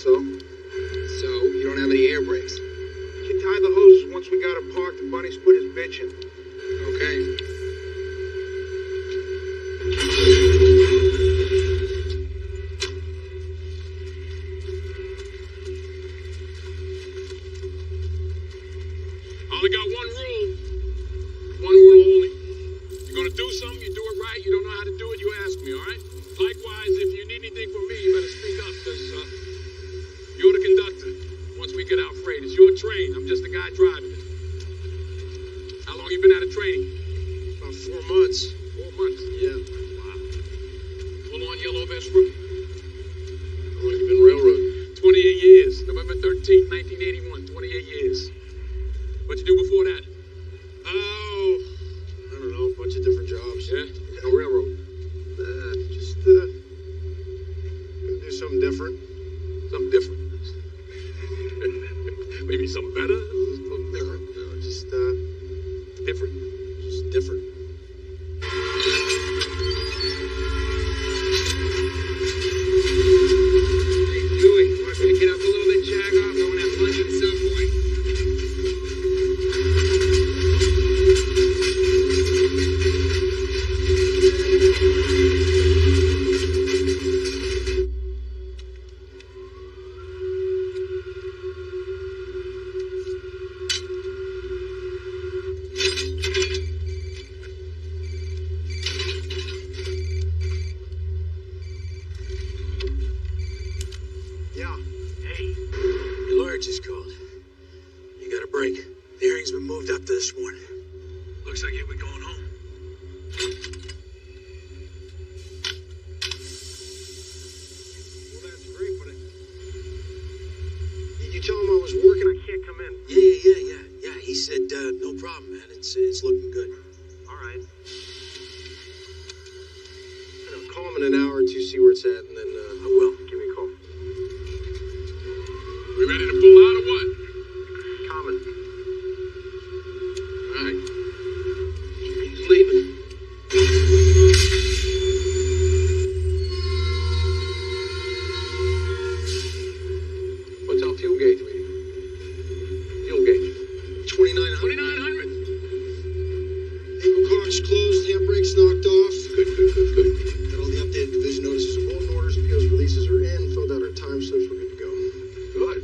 so. So, you don't have any air brakes? You can tie the hoses once we got it parked and Bunny's quit his bitching. Okay. Only got one rule. One rule only. You're gonna do something, you do it right. You don't know how to do it, you ask me, all right? Likewise, if you need anything from me, you better speak up, because you're the conductor. Once we get out freight, it's your train. I'm just the guy driving it. How long you been out of training? About 4 months. 4 months? Yeah. Wow. Full on yellow vest rookie. How long you been railroading? 28 years. November 13th, 1981. 28 years. What'd you do before that? Oh, I don't know, a bunch of different jobs. Yeah? No railroad. Just, gonna do something different. Something different. Maybe something better? Something different. No, just, Different. just different. Hey, Dewey, want to pick it up a little bit, Jack off? I want to have lunch at Subway. Yeah. Hey, Your lawyer just called. You got a break. The hearing's been moved up to this morning. looks like you'll be going home. Well, that's great, but did you tell him I was working? I can't come in. Yeah. He said, no problem, man. It's looking good. All right. Call him in an hour or two, see where it's at, and then I will. give me a call. We ready to pull out or what? Common. All right. He's leaving. What's our fuel gauge reading? Fuel gauge. 2900. 2,900. Vehicle car's closed, handbrake's knocked off. Good. Got all the updated division notices of bulletin orders, POs releases are in, filled out our time slips, we're good to go. Good.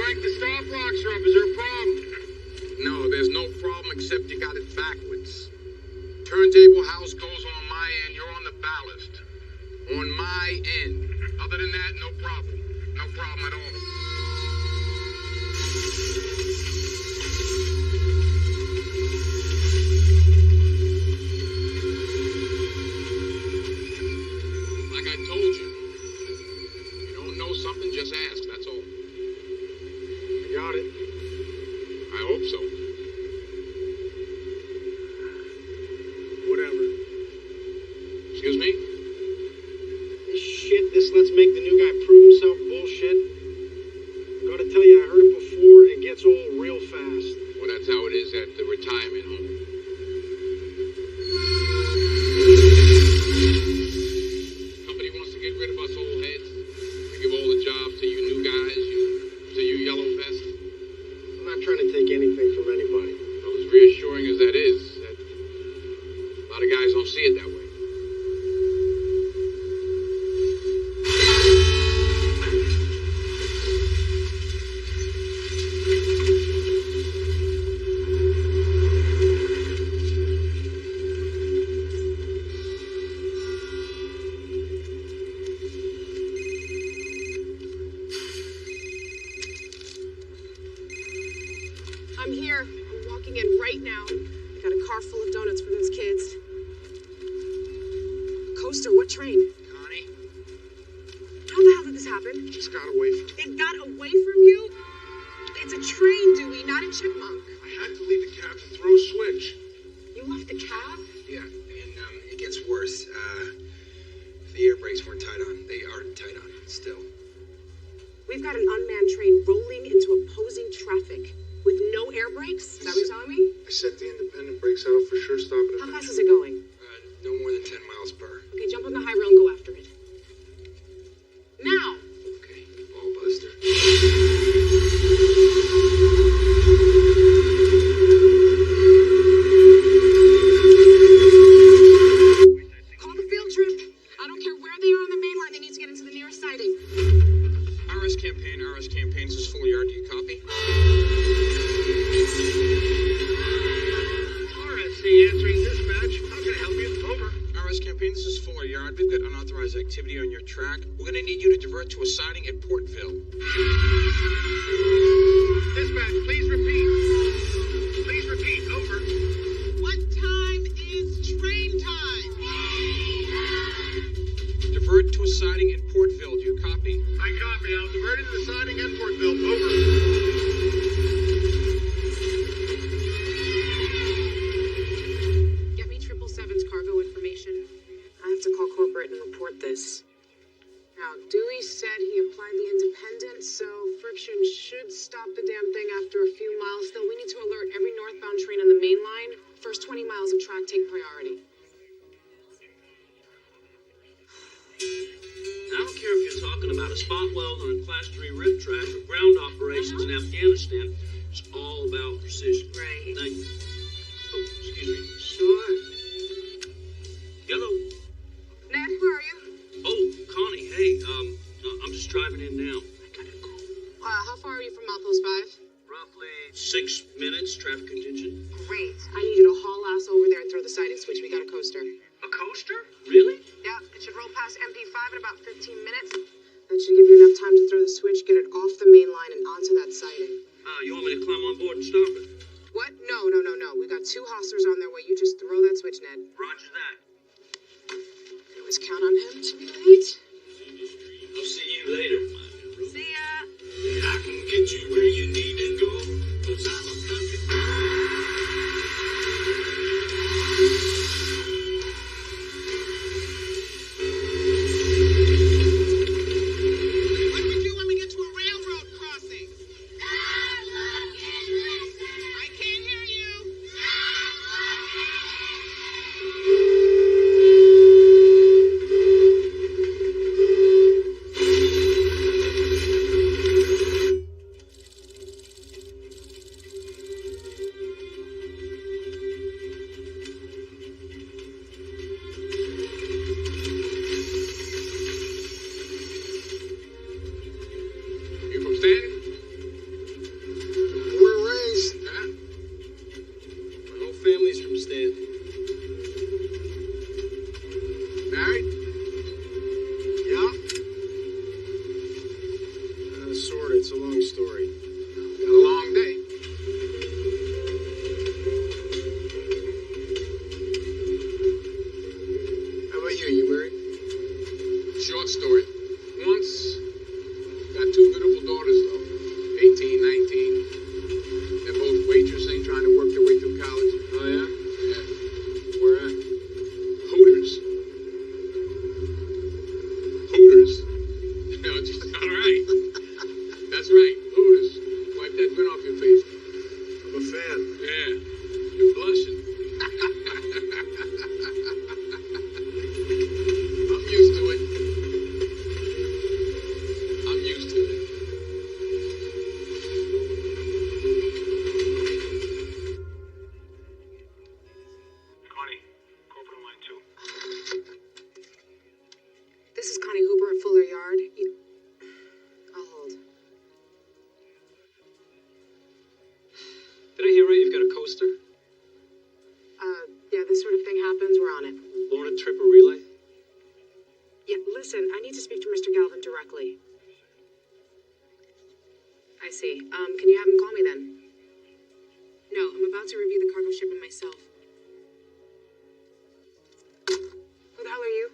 crank the stop blocks are up. Is there a problem? No, there's no problem except you got it backwards. Turntable house goes on my end, you're on the ballast. On my end. Other than that, no problem. No problem at all. Like I told you, you don't know something, just ask, that's all. I got it. I hope so. Whatever. Excuse me? This shit, this let's make the new guy prove himself bullshit. Gotta tell you, I heard it before. It gets old real fast. Well, that's how it is at the retirement home. Company wants to get rid of us old heads. They give all the jobs to you new guys, to you yellow vests. I'm not trying to take anything from anybody. Well, as reassuring as that is, a lot of guys don't see it that way. I'm here. I'm walking in right now. I got a car full of donuts for those kids. Coaster, what train? Connie, How the hell did this happen? Just got away from It got away from you? It's a train, Dewey, not a chipmunk. I had to leave the cab to throw a switch. You left the cab? yeah, and it gets worse. The air brakes weren't tied on. They aren't tied on still. We've got an unmanned train rolling into opposing traffic with no air brakes? Is that what you're telling me? I set the independent brakes out for sure, stop it. How fast is it going? No more than 10 miles per. Okay, jump on the high rail and go after it. Now! Okay, ball buster. Call the field trip. I don't care where they are on the main line. They need to get into the nearest siding. RS campaign, this is full yard, do you copy? RSC answering dispatch. How can I help you? Over. RS campaign, this is Fuller Yard. We've got unauthorized activity on your track. We're gonna need you to divert to a siding at Portville. Dispatch, please repeat. Please repeat. Over. What time is train time? Divert to a siding at Portville, do you copy? I copy. I'll divert it to the siding at Portville. Over. Get me 777's cargo information. I have to call corporate and report this. Now, Dewey said he applied the independent, so friction should stop the damn thing after a few miles. Though we need to alert every northbound train on the main line. First 20 miles of track take priority. I don't care if you're talking about a spot weld on a Class 3 rip track or ground operations in Afghanistan. It's all about precision. Right. Thank you. Oh, excuse me. Sure. Hello. Ned, where are you? Oh, Connie, hey, I'm just driving in now. I gotta go. How far are you from Outpost 5? Roughly 6 minutes, traffic contingent. Great. I need you to haul ass over there and throw the siding switch. We got a coaster. A coaster? Really? Yeah, it should roll past MP5 in about 15 minutes. That should give you enough time to throw the switch, get it off the main line, and onto that siding. You want me to climb on board and stop it? What? No. We got 2 hostlers on their way. You just throw that switch, Ned. Roger that. You always count on him to be late. I'll see you later. See ya. I can get you where you need to go. 'Cause I'm a perfect What do we do when we get to a railroad crossing? I can't hear you. Florida. It's a long story. Got a long day. How about you? You married? Short story. Once, got two beautiful daughters though. 18, 19. They're both waitressing, trying to work their way through college. Oh, yeah? Yeah. Where at? Hooters. Hooters. No, just all right. That's right. Hooters. Wipe that grin off your face. I'm a fan. Yeah. You're blushing. I'm used to it. I'm used to it. Connie, corporate on line 2. This is Connie Hooper at Fuller Yard. I'll hold. Did I hear right? You've got a coaster? Yeah, this sort of thing happens. We're on it. Lorna Tripper Relay? Yeah, listen, I need to speak to Mr. Galvin directly. I see. Can you have him call me then? No, I'm about to review the cargo shipment myself. Who the hell are you?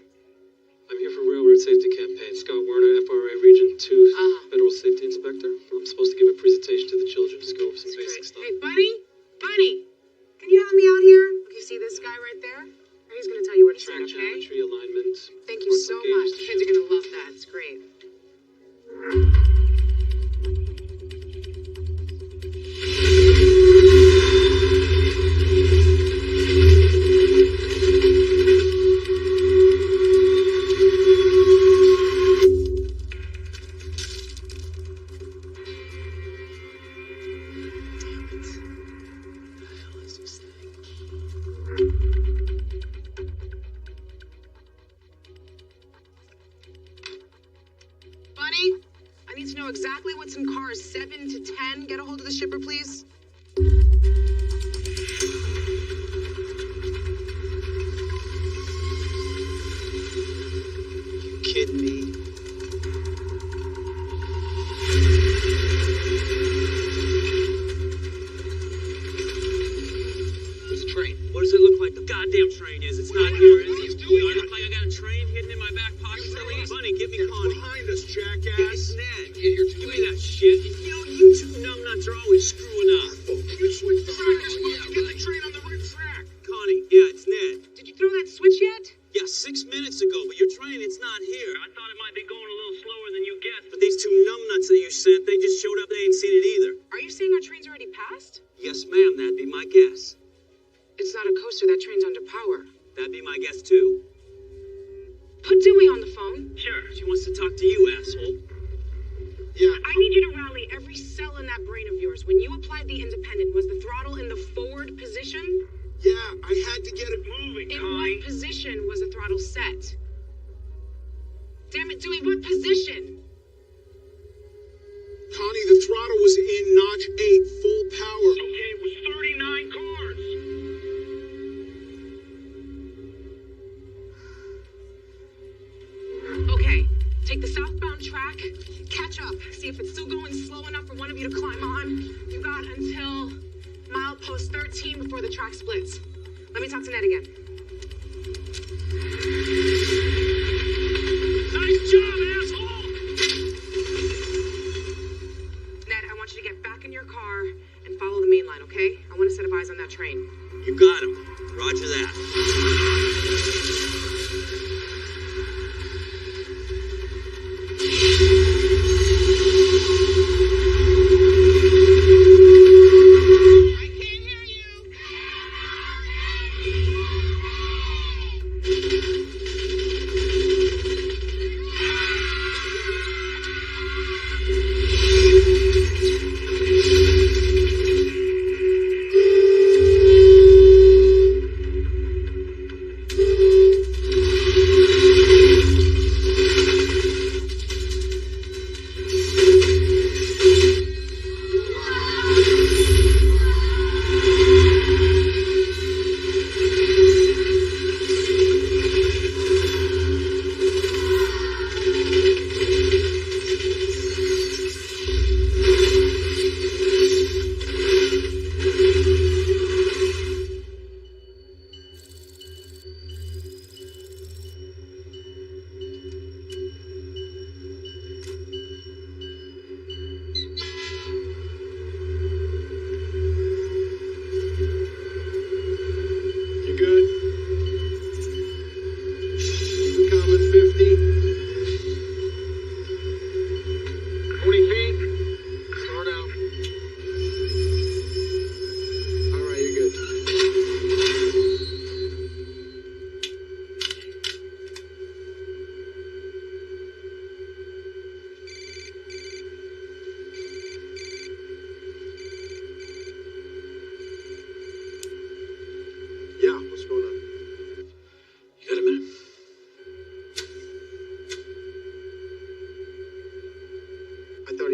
I'm here for Railroad Safety Campaign. Scott Werner, FRA Region 2, Federal Safety Inspector. I'm supposed to give a presentation to the children to go over some basic stuff. Hey, Bunny? Bunny! Can you help me out here? Okay, see this guy right there? He's gonna tell you where to Track stand, okay? geometry, alignment. Thank you so much. The kids are gonna love that. It's great. Bunny, I need to know exactly what's in cars 7 to 10. Get a hold of the shipper, please. You kidding me? Where's the train? What does it look like the goddamn train is? It's not here, is it? Do I look like I got a train hidden in my back pocket? Bunny, give me Connie. Behind us, jackass. It's Ned. Give me that shit. You know, you two numbnuts are always screwing up. You switched the track. You're supposed to get the train on the right track. Connie, yeah, it's Ned. Did you throw that switch yet? Yeah, 6 minutes ago, but your train, it's not here. I thought it might be going a little slower than you guessed, but these two numbnuts that you sent, they just showed up, they ain't seen it either. Are you saying our train's already passed? Yes, ma'am, that'd be my guess. It's not a coaster. That train's under power. That'd be my guess, too. Put Dewey on the phone. Sure, she wants to talk to you, asshole. Yeah. I need you to rally every cell in that brain of yours. When you applied the independent, was the throttle in the forward position? Yeah, I had to get it moving, In Connie. what position was the throttle set? Damn it, Dewey, what position? Connie, the throttle was in notch 8, full power. Okay, it was 39 cars. Okay, take the southbound track, catch up, see if it's still going slow enough for one of you to climb on. You got until milepost 13 before the track splits. Let me talk to Ned again. Nice job, asshole. Ned, I want you to get back in your car and follow the main line, okay? I want a set of eyes on that train. You got him. Roger that. I can't hear you!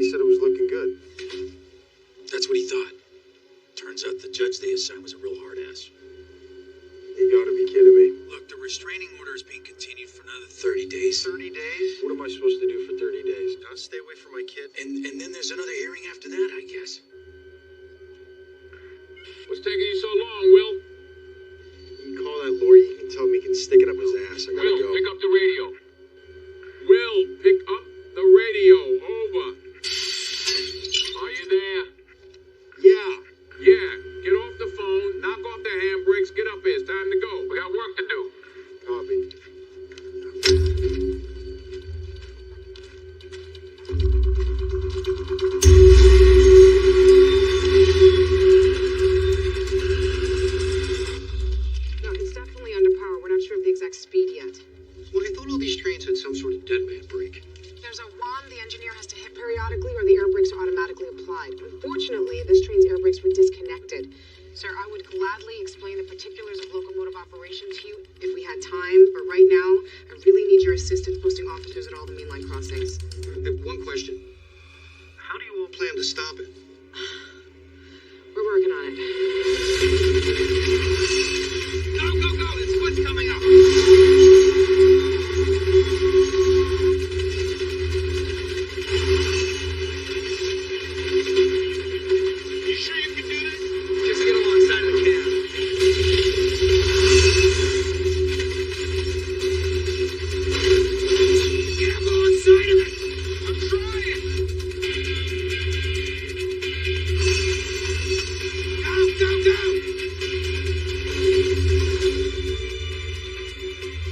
he said it was looking good. That's what he thought. Turns out the judge they assigned was a real hard ass. You gotta be kidding me. Look, the restraining order is being continued for another 30 days. 30 days? What am I supposed to do for 30 days? Not stay away from my kid? And then there's another hearing after that, I guess. What's taking you so long, Will? You can call that lawyer, you can tell him he can stick it up his ass. I gotta Will, go. pick up the radio. Will, pick up the radio. Over. Are you there? Yeah. Yeah. Get off the phone, knock off the handbrakes, get up here. It's time to go. We got work to do. Copy. No, it's definitely under power. We're not sure of the exact speed yet. Well, I thought all these trains had some sort of dead man brake. There's a wand the engineer has to hit periodically or the air brakes are automatically applied. Unfortunately, this train's air brakes were disconnected. Sir, I would gladly explain the particulars of locomotive operation to you if we had time, but right now, I really need your assistance posting officers at all the mainline crossings. One question. How do you all plan to stop it? We're working on it. Go, go, go! This foot's coming up! You sure you can do this? Just get alongside of the cab. Get alongside of it! I'm trying! Go, go, go!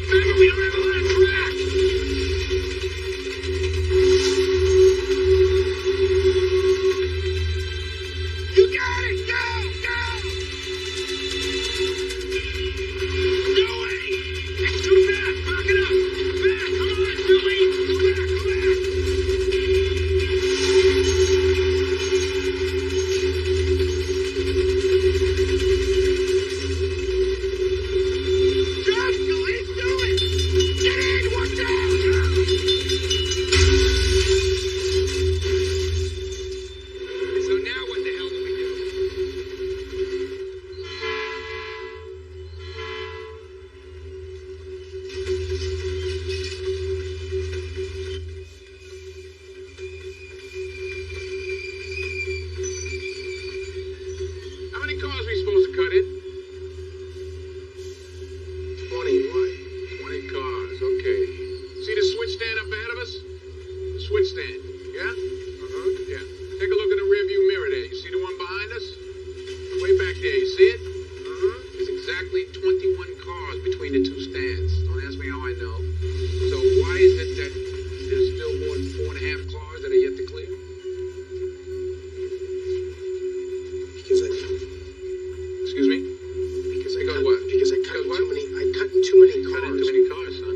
Remember, we don't have a lot of track! You got it! Go! Go! No way! It's too fast! Back it up! Back! Come on, Billy! Go back! Go back! Drive, Billy! Do it! Get in! Watch out! So now what the hell do we do? How many cars are we supposed to cut in? 20, why? 20 cars, okay. See the switch stand up ahead of us? The switch stand, yeah? Yeah. Take a look in the rearview mirror there. You see the one behind us? Way back there, you see it? There's exactly 21 cars between the two stands. Don't ask me how I know. So why is it that there's still more than 4.5 cars that are yet to clear? Because I Excuse me? Because Because what? Because I cut Because in what? too many. I cut in too many Cut in cars. too many cars, son.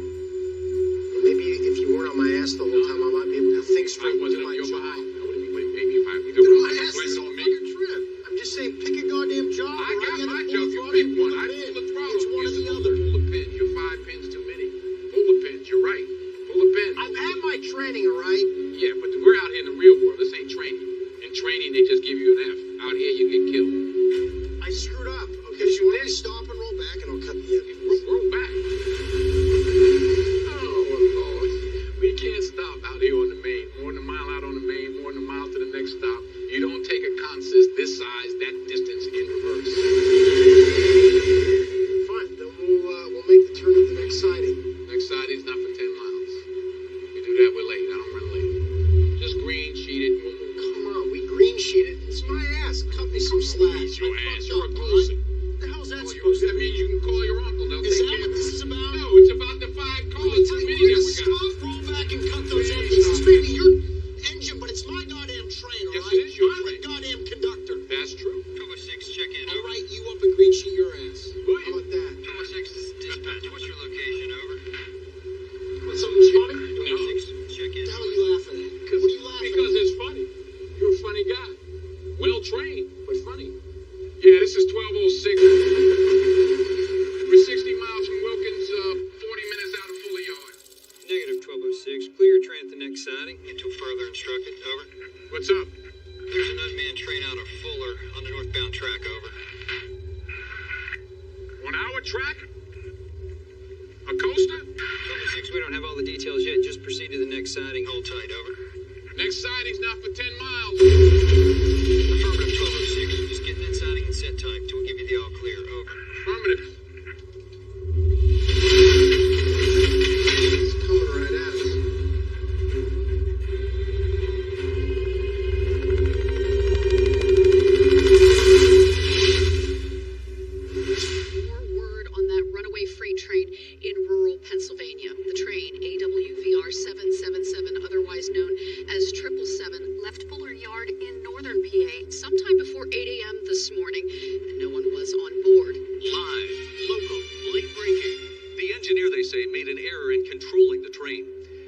Maybe if you weren't on my ass the whole time, I might be able to think I straight. wasn't do on my your job. behind. I would have been maybe if I Dude, my I ass was is on a me. fucking trip. I'm just saying, pick a goddamn job. I or got gotta my pull job. the You throttle, pick pull one. the I pin. pull the throttle. It's one or You're the supposed other. to pull the pin. You're 5 pins too many. Pull the pins. You're right. Pull the pin. I've had my training, all right? Yeah, but we're out here in the real world. This ain't training. In training, they just give you an F. Out here, you get killed. I screwed up. Okay, so you want me to stop and roll back, and I'll cut the end. Roll back. Oh, Lord. We can't stop out here on the main. More than a mile out on the main, more than a mile to the next stop. You don't take a consist this size, that distance in reverse. Fine, then we'll make the turn at the next siding. Next siding's not for 10 miles. You do that, we're late. I don't run late. Just green, sheet it, and we'll move. Come on, we green sheeted. It's my ass. Cut me some slack. It's your I ass. fucked You're a up, all closer. right? What the hell's that That supposed to means mean? you can call your uncle. They'll Is take that care what of this it. is about? No, it's about the 5 cars. Too many that we got. Stop, roll back, and cut those engines. It's maybe your engine, but it's my goddamn train, all Yes, right? it is your I'm train. the goddamn conductor. That's true. Tower 6, check in. All right, you up and green sheet your ass. Will How you? about that? Tower 6, this is dispatch. What's your location? Over. What's something funny? Tower 6, check in. What the hell are you laughing at? What are you laughing Because at? it's funny. You're a funny guy. Well trained, but funny. Yeah, this is 1206. We're 60 miles from Wilkins, 40 minutes out of Fuller Yard. Negative 1206. Clear your train at the next siding. Until further instructions. instructed. Over. What's up? There's an unmanned train out of Fuller on the northbound track. Over. On our track? A coaster? Total 6, we don't have all the details yet. Just proceed to the next sighting. Hold tight. Over. Next sighting's not for 10 miles. Affirmative 1206. Just get that sighting and set time till we give you the all clear. Over. Affirmative. It's coming right at us. More word on that runaway freight train in rural Pennsylvania. The train, AWVR 777, otherwise known as 777, left Fuller Yard in northern PA sometime before 8 a.m. this morning, and no one was on board. Live, local, late breaking. The engineer, they say, made an error in controlling the train.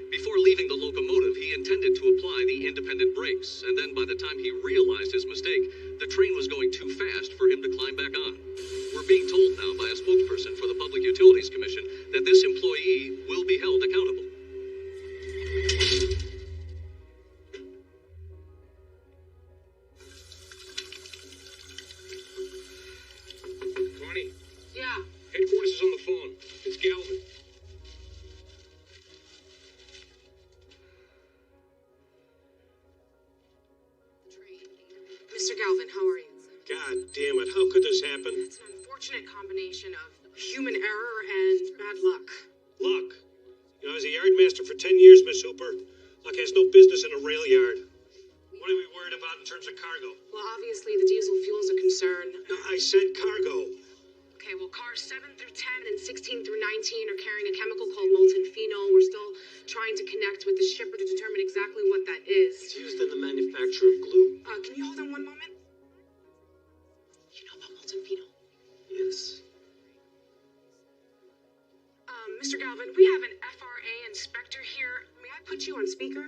Before leaving the locomotive, he intended to apply the independent brakes, and then by the time he realized his mistake, the train was going too fast for him to climb back on. We're being told now by a spokesperson for the Public Utilities Commission that this employee will be held accountable. Connie, Yeah. headquarters is on the phone. It's Galvin. Mr. Galvin, how are you? God damn it, how could this happen? It's an unfortunate combination of human error and bad luck. Luck. You know, I was a yardmaster for 10 years, Miss Hooper. Luck has no business in a rail yard. What are we worried about in terms of cargo? Well, obviously the diesel fuel is a concern. No, I said cargo. Okay, well, cars 7 through 10 and 16 through 19 are carrying a chemical called molten phenol. We're still trying to connect with the shipper to determine exactly what that It's is. used in the manufacture of glue. Can you hold on one moment? You know about molten phenol? Yes. Mr. Galvin, we have an FRA inspector here. May I put you on speaker?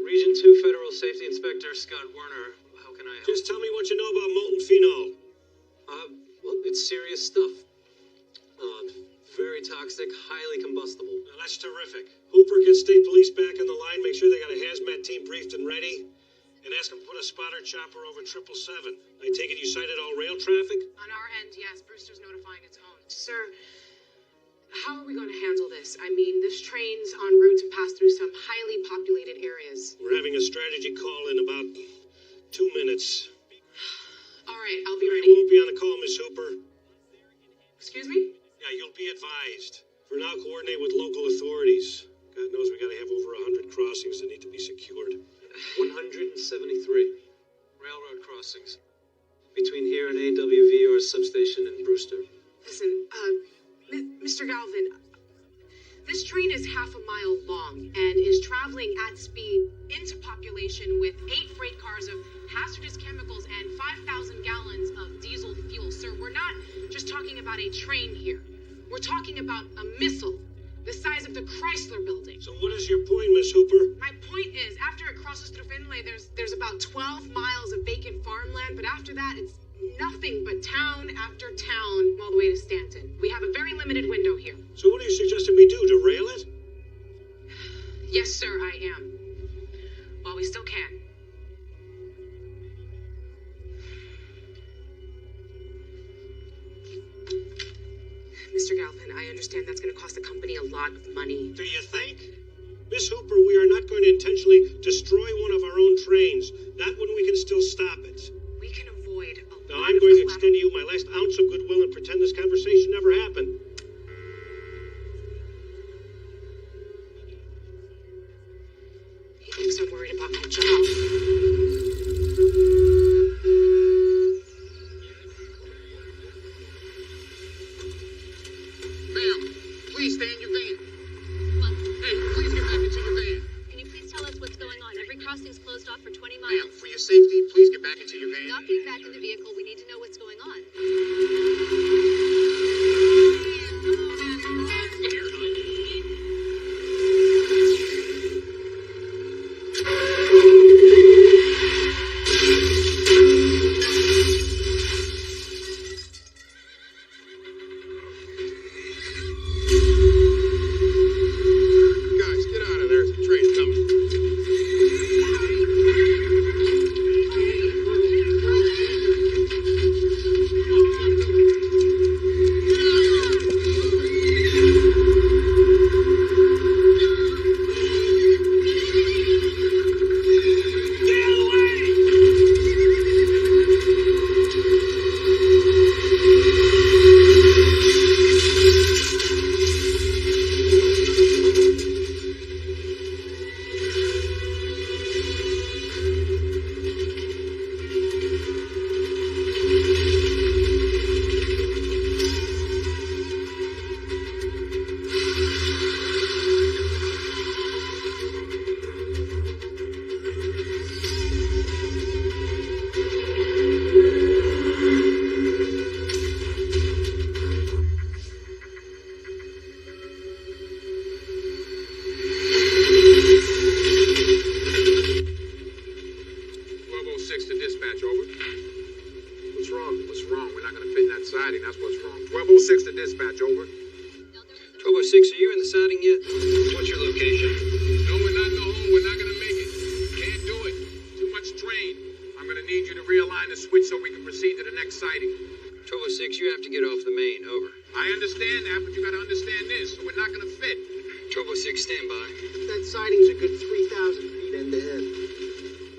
Region 2 Federal Safety Inspector Scott Werner. How can I help? Just tell me what you know about molten phenol. Well, it's serious stuff. Very toxic, highly combustible. Now, that's terrific. Hooper, get state police back on the line. Make sure they got a hazmat team briefed and ready. And ask them to put a spotter chopper over 777. I take it you cited all rail traffic? On our end, yes. Brewster's notifying its own. Sir, how are we going to handle this? I mean, this train's en route to pass through some highly populated areas. We're having a strategy call in about 2 minutes. All right, I'll be You ready. won't be on the call, Miss Hooper. Excuse me? Yeah, you'll be advised. For now, coordinate with local authorities. God knows we gotta have over 100 crossings that need to be secured. 173 railroad crossings between here and AWVR substation in Brewster. Listen, Mr. Galvin, this train is half a mile long and is traveling at speed into population with 8 freight cars of hazardous chemicals and 5,000 gallons of diesel fuel. Sir, we're not just talking about a train here. We're talking about a missile the size of the Chrysler building. So what is your point, Miss Hooper? My point is, after it crosses through Findlay, there's about 12 miles of vacant farmland, but after that, it's nothing but town after town all the way to Stanton. We have a very limited window here. So what are you suggesting we do, derail it? Yes, sir, I am. While we still can. Mr. Galvin, I understand that's going to cost the company a lot of money. Do you think? Miss Hooper, we are not going to intentionally destroy one of our own trains. Not when we can still stop it. We can avoid a Now, lot I'm of going to extend to you my last ounce of goodwill and pretend this conversation never happened. He thinks I'm worried about my job. Ma'am, please stay in your van. What? Hey, please get back into your van. Can you please tell us what's going on? Every crossing's closed off for 20 Ma'am, miles. for your safety, please get back into your van. Not getting back in the vehicle. We need to know what's going on. I understand that, but you gotta understand this, so we're not gonna fit. Turbo 6, stand by. That siding's a good 3,000 feet end to end.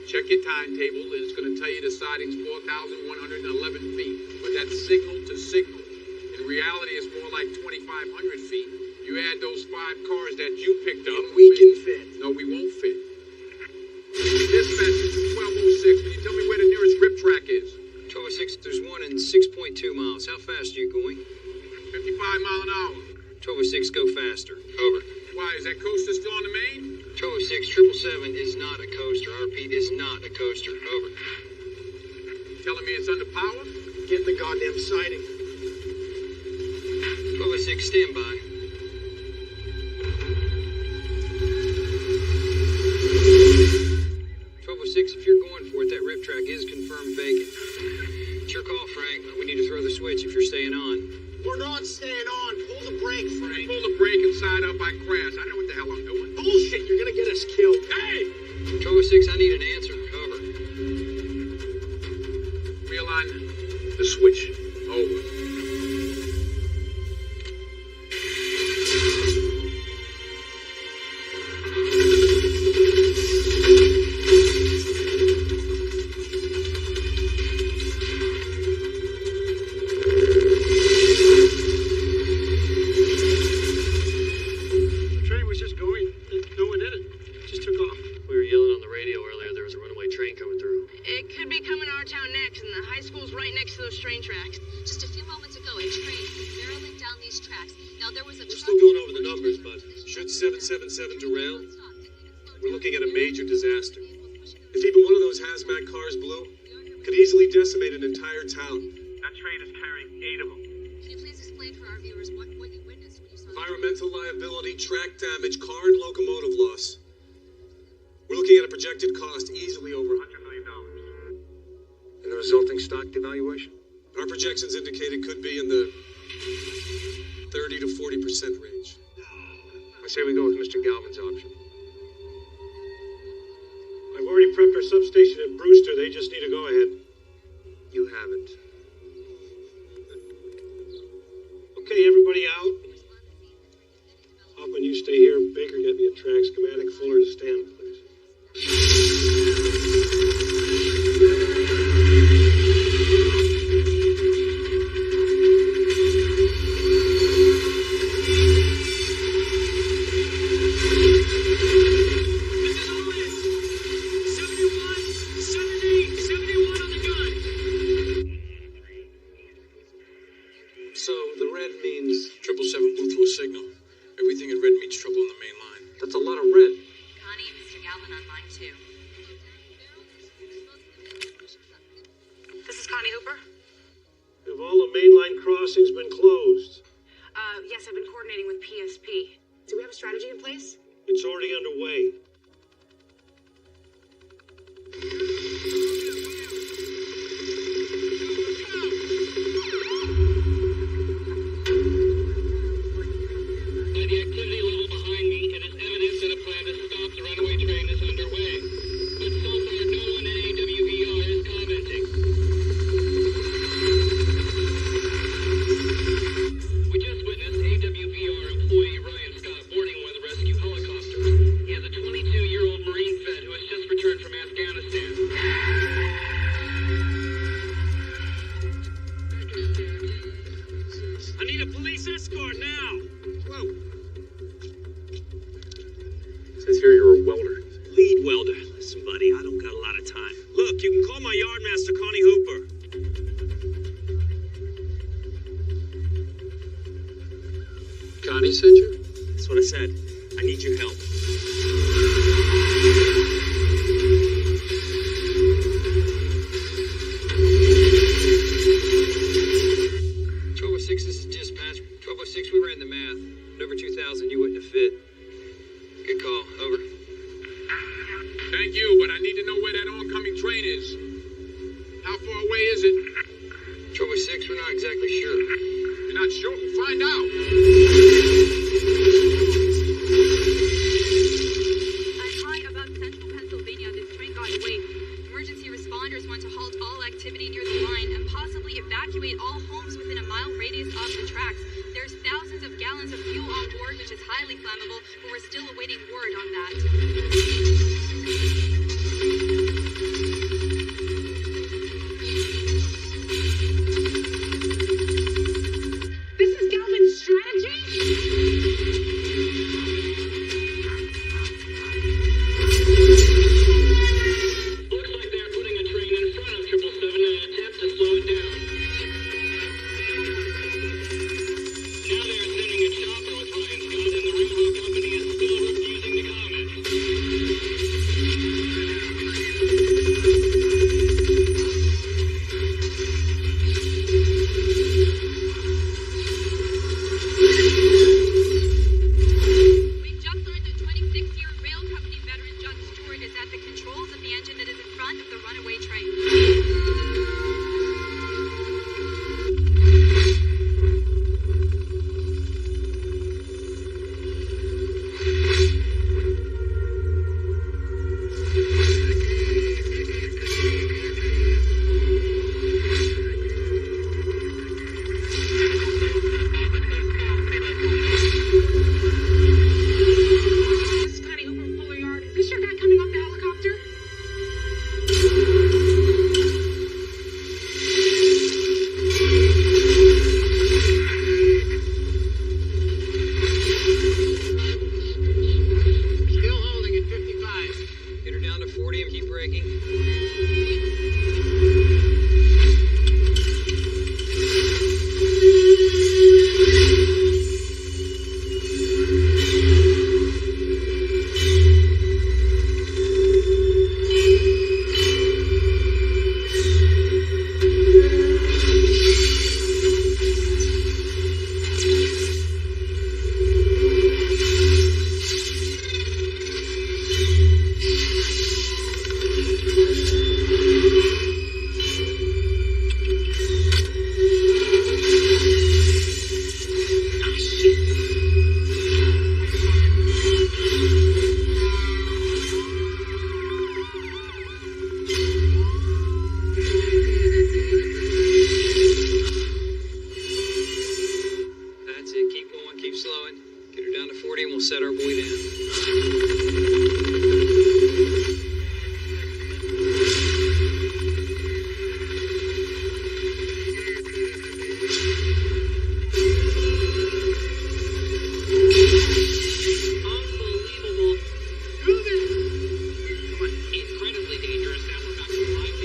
Check your timetable. It's gonna tell you the siding's 4,111 feet, but that's signal to signal. In reality, it's more like 2,500 feet. You add those 5 cars that you picked up. And we can fit. No, we won't fit. Dispatch 1206. Can you tell me where the nearest rip track is? Turbo 6, there's one in 6.2 miles. How fast are you going? 55 mile an hour. Turbo 6, go faster. Over. Why, is that coaster still on the main? Turbo 6, 777 is not a coaster. I repeat, is not a coaster. Over. Telling me it's under power? Get the goddamn siding. Turbo 6, stand by. Turbo 6, if you're going for it, that rip track is confirmed vacant. It's your call, Frank. We need to throw the switch if you're staying on. We're not staying on. Pull the brake, Frank. Pull the brake and side up, I crash. I know what the hell I'm doing. Bullshit, you're gonna get us killed. Hey! Turbo 6, I need an answer. Over. Realign the switch. Over. Derail, we're looking at a major disaster. If even one of those hazmat cars blew, it could easily decimate an entire town. That train is carrying 8 of them. Can you please explain for our viewers what you witnessed when you saw Environmental liability, track damage, car and locomotive loss. We're looking at a projected cost easily over $100 million. And the resulting stock devaluation? Our projections indicate it could be in the 30 to 40% range. I say we go with Mr. Galvin's option. I've already prepped our substation at Brewster. They just need to go ahead. You haven't. Okay, everybody out. Hoffman, you stay here. Baker, get me a track schematic. Fuller to stand, please. Yes, I've been coordinating with PSP. Do we have a strategy in place? It's already underway. By the activity level behind me, it is evident that a plan to stop the runaway train is underway. But so far, no one in AWVR is commenting. We just witnessed AWVR employee Ryan Scott boarding one of the rescue helicopters. He is a 22-year-old Marine vet who has just returned from Afghanistan. I need a police escort now! Whoa! Says here you're a welder. Lead welder. Listen, buddy, I don't got a lot of time. Look, you can call my yardmaster, Connie Hooper. Connie sent you? That's what I said. I need your help. This is dispatch. 1206, we ran the math. At over 2,000, you wouldn't have fit. Good call. Over. Thank you, but I need to know where that oncoming train is. How far away is it? 1206, we're not exactly sure. You're not sure? We'll find out. Hi, about central Pennsylvania. This train got away. Emergency responders want to halt all activity near the line and possibly evacuate all homes within a mile radius of the tracks. This is Galvin's strategy? Looks like they're putting a train in front of 777 in an attempt to slow it down. Now they're sending a chopper with Ryan Scott, and the railroad company is still refusing to comment. We've just learned that 26-year rail company veteran John Stewart is at the controls of the engine that is in front of the runaway train. This is Patty Hooper from Fuller Yard. Is this your guy coming off the helicopter? Still holding at 55. Get her down to 40 and keep braking. That's it. Keep going. Keep slowing. Get her down to 40 and we'll set our boy down. Unbelievable. Do this! Incredibly dangerous. Now we're back to live.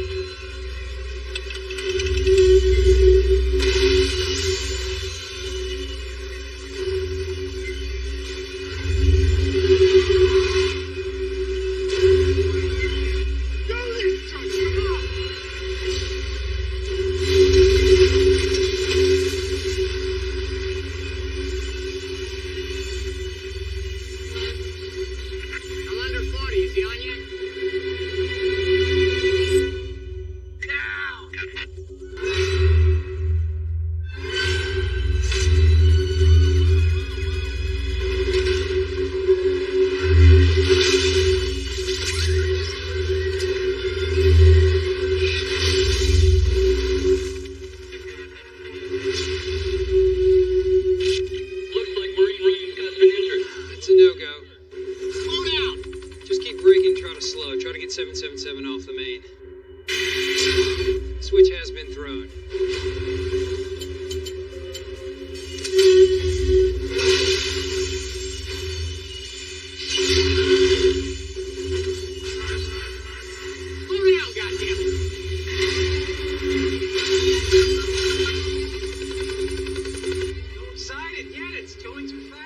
I'm under 40. Is he on yet? Looks like Marine Ryan Scott's been injured. That's a no-go. Slow down. Just keep braking, try to slow. Try to get 777 off the main. Switch has been thrown. Slow down, goddammit. Don't side it yet. It's going too fast.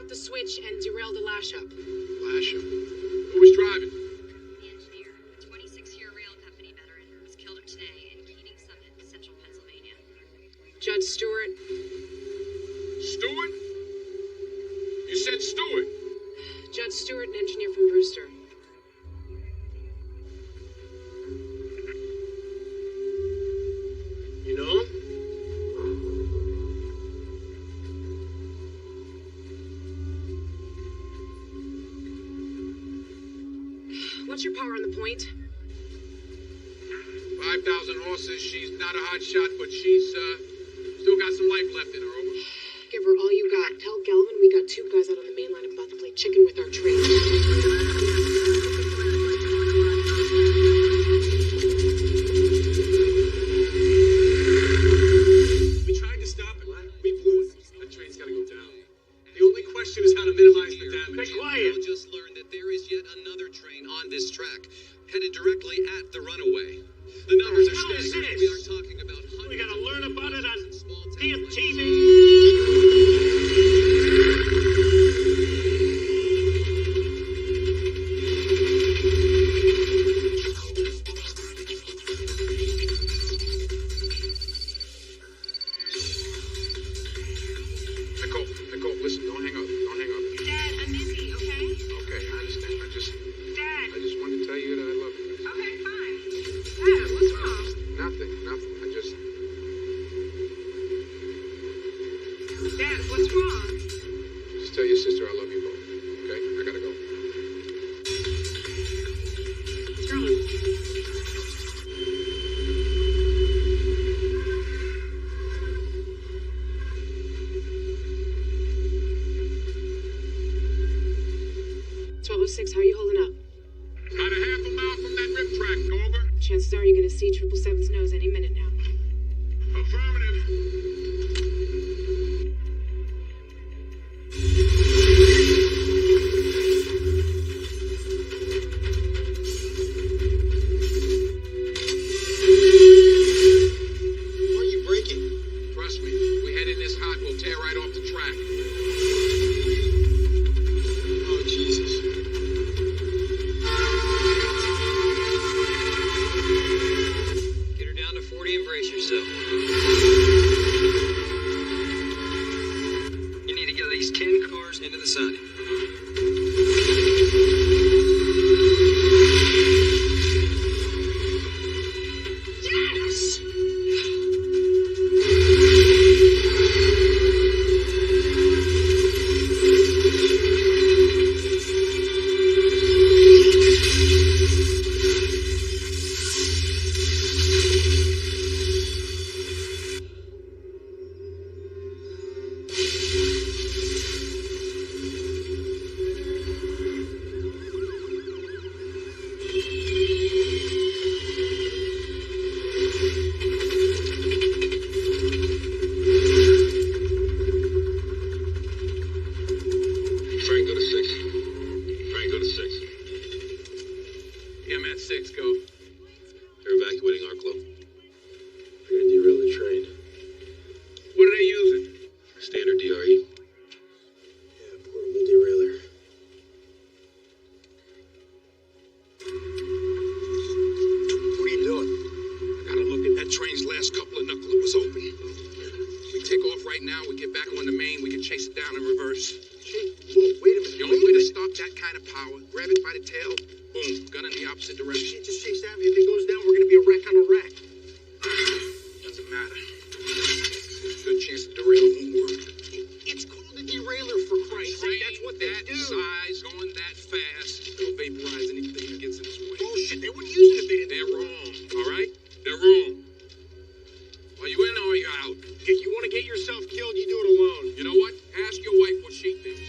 the switch and derailed the lash up. Lash him. Who was driving? The engineer, 26-year rail company veteran, was killed today in Keating Summit, central Pennsylvania. Judge Stewart. Stewart? You said Stewart. Judge Stewart, an engineer from Brewster. You know him? What's your power on the point? 5,000 horses. She's not a hot shot, but she's still got some life left in her. Over. Give her all you got. Tell Galvin we got 2 guys out on the main line about to play chicken with our train. We tried to stop it. We blew it. That train's gotta go down. The only question is how to minimize the damage. Be quiet. We'll just learn that there is yet another train on this track, headed directly at the runaway. The numbers are staggering. We are talking about hundreds. We gotta learn about it on damn TV. Nicole, listen, don't hang up. Don't hang up. Dad, I'm busy, okay? Okay, I understand. Dad. I just wanted to tell you that I love you. Okay, fine. Dad, what's wrong? Nothing. Dad, what's wrong? Just tell your sister I love you both. Okay? I gotta go. What's wrong? How are you holding up? About a half a mile from that rip track, over. Chances are you're gonna see 777's nose any minute now. Affirmative. Why are you braking? Trust me, we head in this hot, we'll tear right off the track. Oh, Jesus. Get her down to 40 and brace yourself. You need to get these 10 cars into the siding. Yes! Frank, go to 6. Frank, go to 6. Yeah, Matt, 6, go. They're evacuating Arklow. They're gonna derail the train. What are they using? Standard DRE. Yeah, portable derailer. What are you doing? I gotta look at that train's last couple of knuckle. It was open. We take off right now, we get back on the main, we can chase it down in reverse. Whoa, wait a minute. The only way to stop that kind of power, grab it by the tail, boom, gun in the opposite direction. Just chase that. If it goes down, we're gonna be a wreck on a wreck. Doesn't matter. There's a good chance the derail won't work. It's called a derailer, for Christ's sake. That's what they that do. size, going that fast, it'll vaporize anything that gets in its way. Bullshit. They wouldn't use it if they didn't. They're wrong, all right? They're wrong. Are you in or are you out? If you want to get yourself killed, you do it alone. You know what? Ask your wife what she thinks.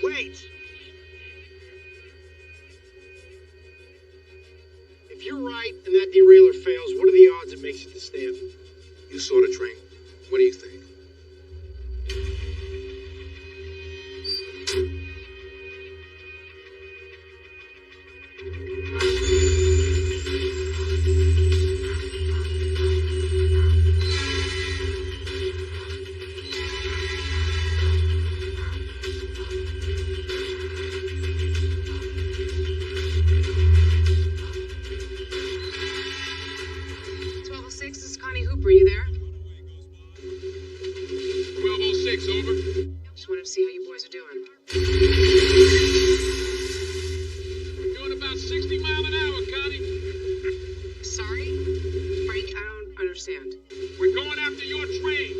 Wait. If you're right and that derailer fails, what are the odds it makes it to Stanford? You saw the train. What do you think? understand. We're going after your train.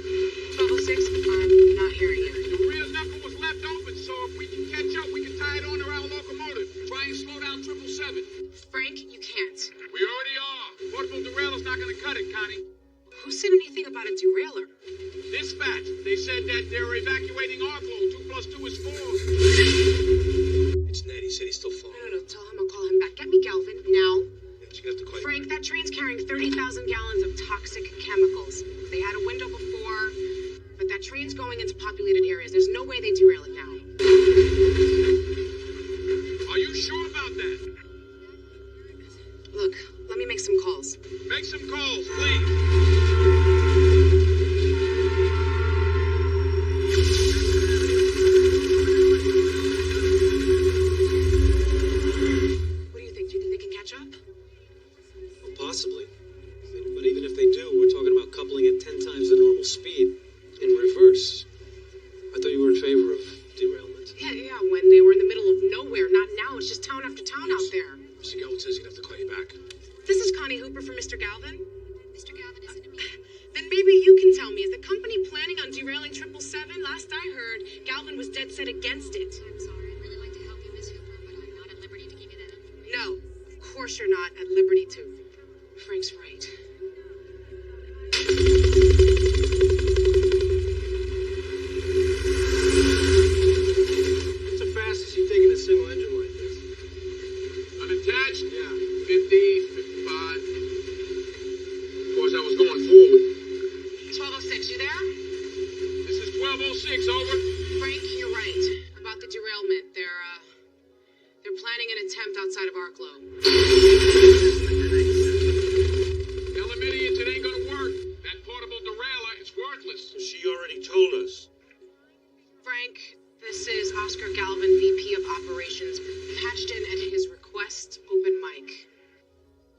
1206, I'm not hearing you. The rear knuckle was left open, so if we can catch up, we can tie it onto our locomotive. Try and slow down 777. Frank, you can't. We already are. Portable derailler's not going to cut it, Connie. Who said anything about a derailleur? Dispatch. They said that they're evacuating Arklow. 2 plus 2 is 4. It's Ned. He said he's still flying. No, tell him I'll call him back. Get me Galvin, now. Yes, you have to call you. Frank, that train's carrying 30,000 gallons of toxic chemicals. They had a window before, but that train's going into populated areas. There's no way they derail it now. Are you sure about that? Look, let me make some calls. Make some calls, please. What do you think? Do you think they can catch up? Well, possibly. But even if they do, we're talking about coupling at 10 times the normal speed in reverse. I thought you were in favor of derailment. Yeah, when they were in the middle of nowhere. Not now. It's just town after town out there. Mr. Galvin says he'd have to call you back. This is Connie Hooper from Mr. Galvin. Mr. Galvin is in a meeting. Then maybe you can tell me, is the company planning on derailing 777? Last I heard, Galvin was dead set against it. I'm sorry. I'd really like to help you, Miss Hooper, but I'm not at liberty to give you that information. No, of course you're not at liberty to. Frank's right. What's the fastest you've taken a single engine like this? Unattached? Yeah. 50, 55. Of course, I was going forward. 1206, you there? This is 1206, over. Frank, you're right. About the derailment. They're planning an attempt outside of Arklow. Tell them idiots it ain't gonna work. That portable derailleur is worthless. She already told us. Frank, this is Oscar Galvin, VP of Operations, patched in at his request, open mic.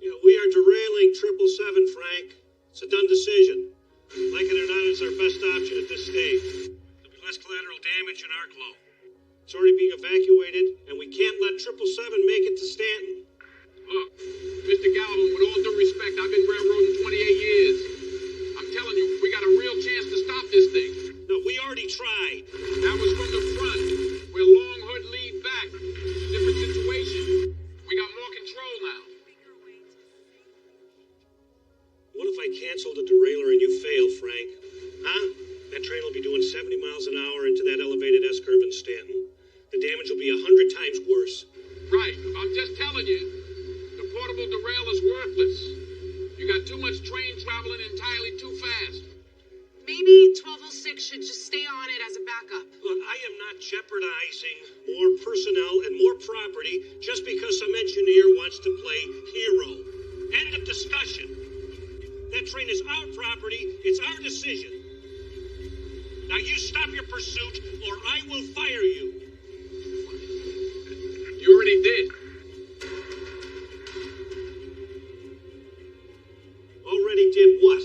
You know, we are derailing 777, Frank. It's a done decision. Like it or not, it's our best option at this stage. There'll be less collateral damage in Arklow. It's already being evacuated, and we can't let 777 make it to Stanton. Look, Mr. Galvin, with all due respect, I've been railroading 28 years. I'm telling you, we got a real chance to stop this thing. No, we already tried. That was from the front, where Long Hood lead back. Different situation. We got more control now. What if I canceled the derailleur and you fail, Frank? Huh? That train will be doing 70 miles an hour into that elevated S-curve in Stanton. The damage will be 100 times worse. Right. I'm just telling you. The portable derailleur's worthless. You got too much train traveling entirely too fast. Maybe 1206 should just stay on it as a backup. Look, I am not jeopardizing more personnel and more property just because some engineer wants to play hero. End of discussion. That train is our property. It's our decision. Now you stop your pursuit or I will fire you. You already did. Already did what?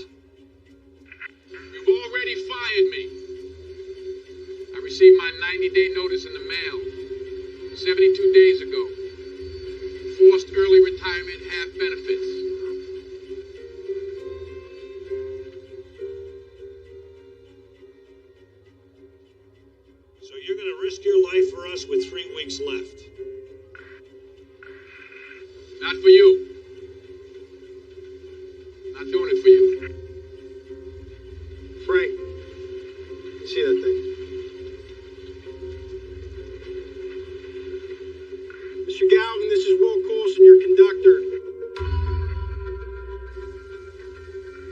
You've already fired me. I received my 90-day notice in the mail 72 days ago. Forced early retirement, half benefits. So you're going to risk your life for us with 3 weeks left? Not for you. Not doing it for you. Frank, you see that thing? Mr. Galvin, this is Will Coulson, your conductor.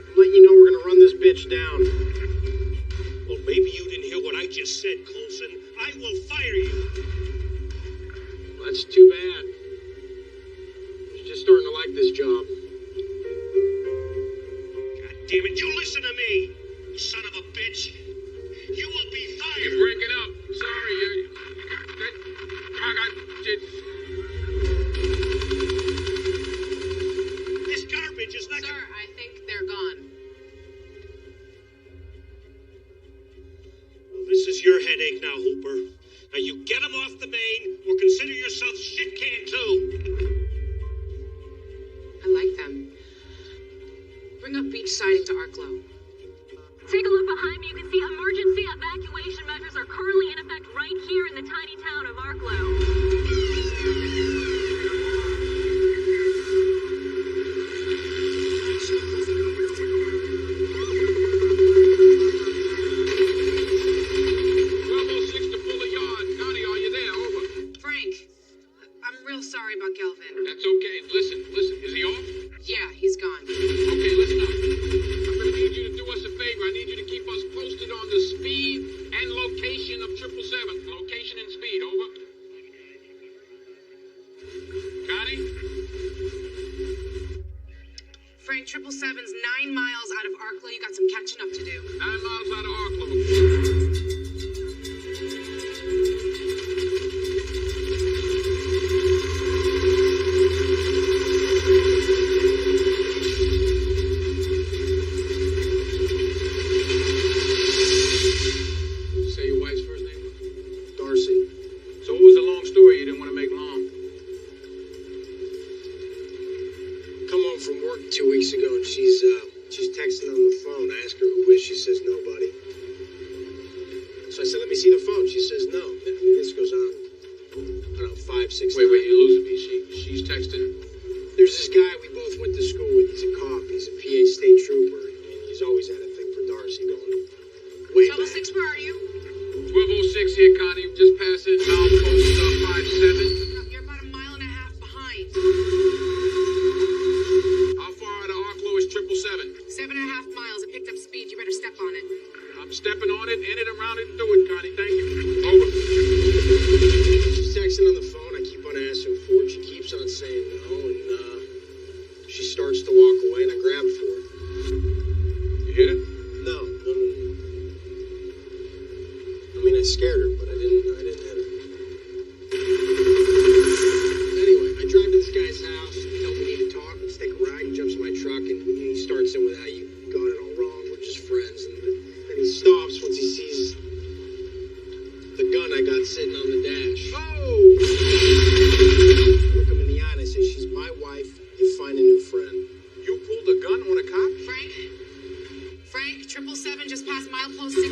I'm letting you know we're gonna run this bitch down. Well, maybe you didn't hear what I just said, Coulson. I will fire you. That's too bad. I was just starting to like this job. God damn it, you listen to me, you son of a bitch. You will be fired. You're breaking up. Sorry. This garbage is not... Sir, I think they're gone. Well, this is your headache now, Hooper. Now you get them off the main or consider yourself shit can too. I like them. Bring up Beach siding to Arklow. Take a look behind me. You can see emergency evacuation measures are currently in effect right here in the tiny town of Arklow. Sorry about Galvin. That's okay. Listen. Is he off? Yeah, he's gone. Okay, listen up. I'm gonna need you to do us a favor. I need you to keep us posted on the speed and location of 777. Location and speed, over. Connie? Frank, 777's 9 miles out of Arklow. You got some catching up to do. 9 miles out of Arklow. She's texting on the phone. I ask her who is. She says nobody. So I said, let me see the phone. She says no. I mean, this goes on, I don't know, 5, 6 Wait, you're losing me. She's texting. There's this guy we both went to school with. He's a cop. He's a PA state trooper. And he's always had a thing for Darcy going way back. 1206, where are you? 1206 here, Connie. Just passing milepost 57. You're about a mile and a half behind. How far out of Arklow is 777? 7.5 miles. It picked up speed. You better step on it. I'm stepping on it, in it, around it, and do it, Connie. Thank you. Over. She's texting on the phone. I keep on asking for it. She keeps on saying no, and she starts to walk away, and I grab for it. You hit it? No. I mean, I scared her, but I didn't hit her. Anyway, I drive to this guy's house. He tells me we need to talk. Let's take a ride. He jumps in my truck, and he starts in with how you got it all wrong. We're just friends. And then he stops once he sees the gun I got sitting on the dash. Oh! I look him in the eye and I say, she's my wife. You find a new friend. You pulled a gun on a cop? Frank, 777 just passed milepost 61.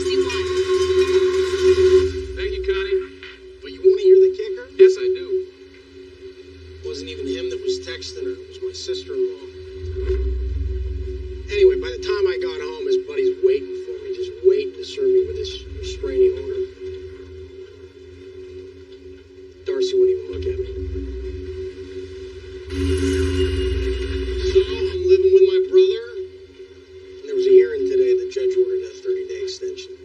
Thank you, Connie. But you want to hear the kicker? Yes, I do. It wasn't even him that was texting her. It was my sister-in-law. Anyway, by the time I got home, his buddy's waiting for me, just waiting to serve me with this restraining order. Darcy wouldn't even look at me. So, I'm living with my brother, and there was a hearing today. The judge ordered a 30-day extension.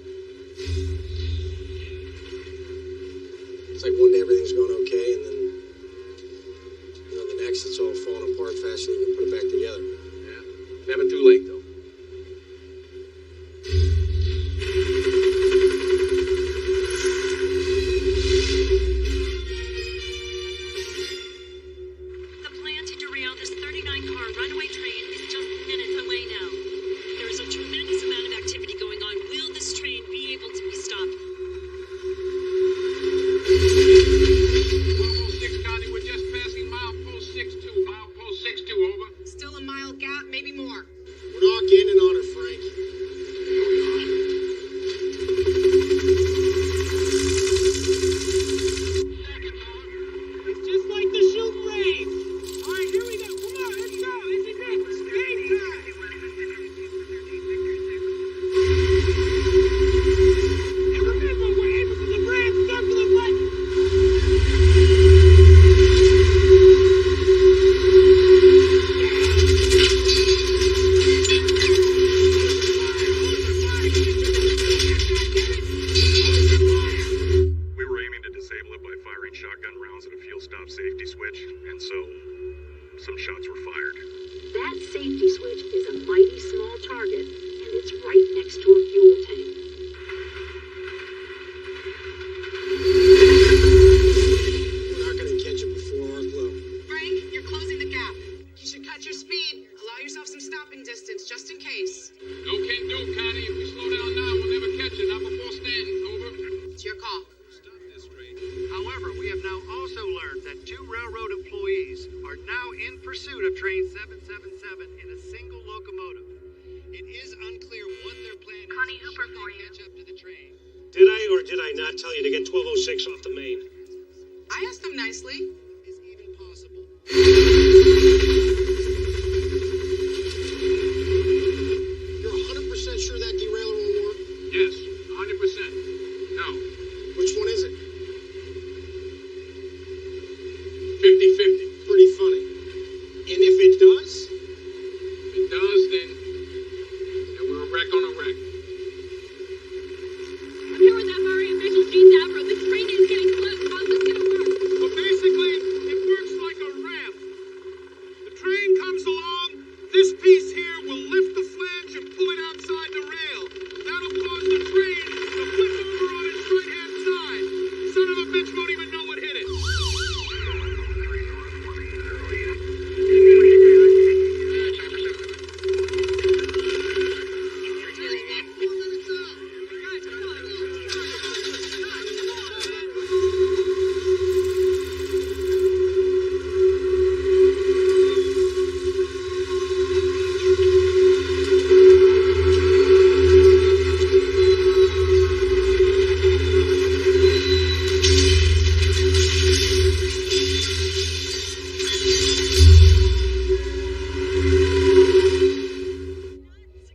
It's like one day everything's going okay, and then, the next it's all falling apart faster than you can put it back together. Yeah. Never too late, though. The plan to derail this 39-car runaway train is just minutes away now. There is a tremendous amount of activity going on. Will this train be able to be stopped? 1206, Connie. We're just passing milepost 62. Milepost 62, over. Still a mile gap, maybe more. We're not getting on her, Frank. It's just like the shooting range. All right, here we go. Come on, let's go. This is it. Game time. And remember, we're aiming for the red circular button. We were aiming to disable it by firing shotgun rounds at a fuel stop safety switch, and so some shots were fired. That safety switch is a mighty small target, and it's right next to a fuel tank. We're not going to catch it before Arklow. Frank, you're closing the gap. You should cut your speed. Allow yourself some stopping distance, just in case. No can do, Connie. If we slow down now, we'll never catch it. Not before Stanton, over. It's your call. However, we have now also learned that 2 railroad employees are now in pursuit of train 777 in a single locomotive. It is unclear what their plan is. Connie Hooper for you. Catch up to the train. Did I or did I not tell you to get 1206 off the main? I asked him nicely. Is even possible. You're 100% sure that derailleur will work? Yes, 100%. No. Which one is it? 50-50. Pretty funny. And if it does? If it does, then we're a wreck on a wreck. Here with FRA official Gene Davro, the train is getting close. How's this gonna work? So basically, it works like a ramp. The train comes along, this piece here will lift the flange and pull it outside the rail. That'll cause the train to flip over on its right-hand side. Son of a bitch won't even know what hit it.